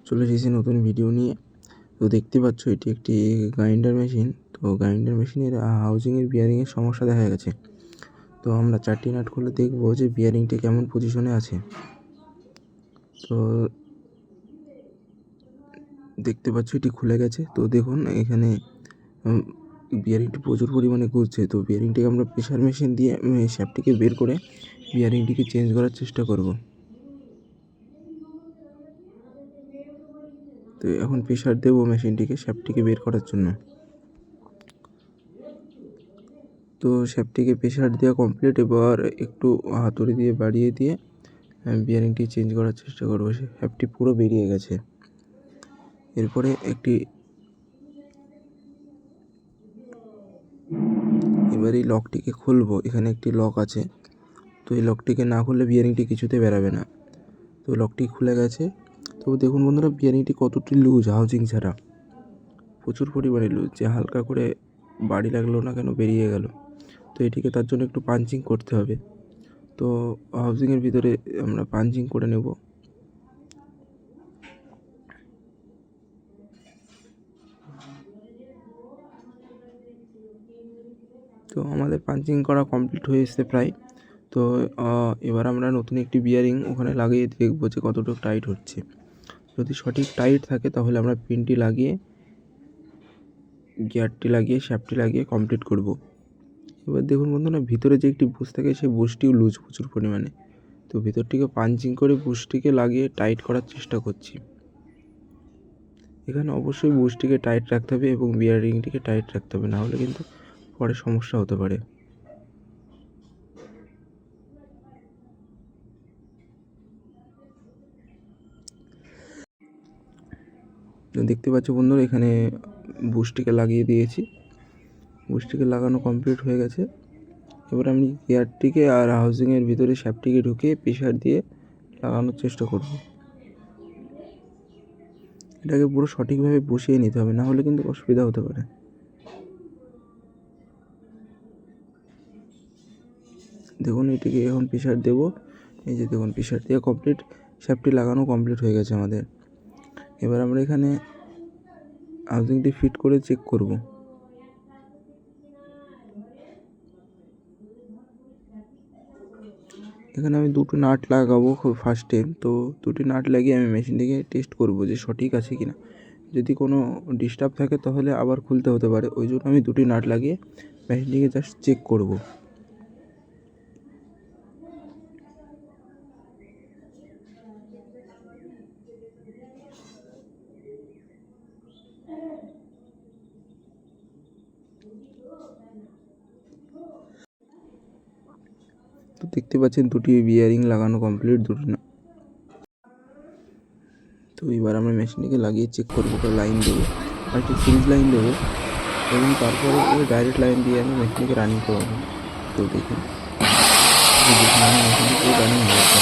চলে এসেছি নতুন ভিডিও নিয়ে। তো দেখতে পাচ্ছ এটি একটি গ্রাইন্ডার মেশিন। তো গ্রাইন্ডার মেশিনের হাউজিংয়ের বিয়ারিংয়ের সমস্যা দেখা গেছে। তো আমরা 4টি নাট খুলে দেখব যে বিয়ারিংটি কেমন পজিশনে আছে। তো দেখতে পাচ্ছ এটি খুলে গেছে। তো দেখুন এখানে বিয়ারিংটি প্রচুর পরিমাণে ঘুরছে। তো বিয়ারিংটিকে আমরা প্রেশার মেশিন দিয়ে শ্যাফটটিকে বের করে বিয়ারিংটিকে চেঞ্জ করার চেষ্টা করব। তো এখন প্রেশার দেবো মেশিনটিকে শ্যাফটটিকে বের করার জন্য। তো শ্যাফটটিকে প্রেশার দেওয়া কমপ্লিট। এবার একটু হাতুড়ি দিয়ে বাড়িয়ে দিয়ে বিয়ারিংটি চেঞ্জ করার চেষ্টা করবো। শ্যাফটটি পুরো বেরিয়ে গেছে। এরপরে এবার এই লকটিকে খুলবো। এখানে একটি লক আছে। তো এই লকটিকে না খুললে বিয়ারিংটি কিছুতে বেরাবে না। তো লকটি খুলে গেছে। তো দেখুন বন্ধুরা, বিয়ারিংটি কতটি লুজ, হাউজিং ছাড়া প্রচুর পরিমাণে লুজ, যে হালকা করে বাড়ি লাগলো না কেন বেরিয়ে গেল। তো এটিকে তার জন্য একটু পাঞ্চিং করতে হবে। তো হাউজিংয়ের ভিতরে আমরা পাঞ্চিং করে নেব। তো আমাদের পাঞ্চিং করা কমপ্লিট হয়ে এসেছে প্রায়। তো এবার আমরা নতুন একটি বিয়ারিং ওখানে লাগিয়ে দেখব যে কতটুকু টাইট হচ্ছে। যদি সঠিক টাইট থাকে তাহলে আমরা পিনটি লাগিয়ে, গিয়ারটি লাগিয়ে, শ্যাফটটি লাগিয়ে কমপ্লিট করব। এবার দেখুন বন্ধুরা, ভিতরে যে একটি বুশ থাকে সেই বুশটিও লুজ প্রচুর পরিমাণে। তো ভিতরটিকে পাঞ্চিং করে বুশটিকে লাগিয়ে টাইট করার চেষ্টা করছি। এখানে অবশ্যই বুশটিকে টাইট রাখতে হবে এবং বিয়ারিংটিকে টাইট রাখতে হবে, না হলে কিন্তু পরে সমস্যা হতে পারে। দেখতে পাচ্ছ বন্ধুরা, এখানে বুশটিকে লাগিয়ে দিয়েছি। বুশটিকে লাগানো কমপ্লিট হয়ে গেছে। এবার আমি গিয়ারটিকে আর হাউজিংয়ের ভিতরে শ্যাফটটিকে ঢুকিয়ে প্রেশার দিয়ে লাগানোর চেষ্টা করব। এটাকে পুরো সঠিকভাবে বসিয়ে নিতে হবে, না হলে কিন্তু অসুবিধা হতে পারে। দেখুন এটিকে এখন প্রেশার দেব। এই যে দেখুন প্রেশার দিয়ে কমপ্লিট, শ্যাফটটি লাগানো কমপ্লিট হয়ে গেছে আমাদের। এবার আমরা এখানে হাউজিংটি ফিট করে চেক করব। এখানে আমি দুটো নাট লাগাবো ফার্স্টে। তো দুটি নাট লাগিয়ে আমি মেশিনটিকে টেস্ট করব যে সঠিক আছে কিনা। যদি কোনো ডিস্টার্ব থাকে তাহলে আবার খুলতে হতে পারে। ওই জন্য আমি দুটি নাট লাগিয়ে মেশিনটিকে জাস্ট চেক করব। তো দেখতে পাচ্ছেন দুটি বিয়ারিং লাগানো কমপ্লিট, দুটি না। তো এবার আমরা মেশিনটিকে লাগিয়ে চেক করবো, লাইন দেবো, আর একটি সিরিজ লাইন দেবো এবং তারপরে ডাইরেক্ট লাইন দিয়ে আমি মেশিনটিকে রানিং করবো। তো দেখুন মেশিনটি পুরো রানিং হয়ে যাচ্ছে।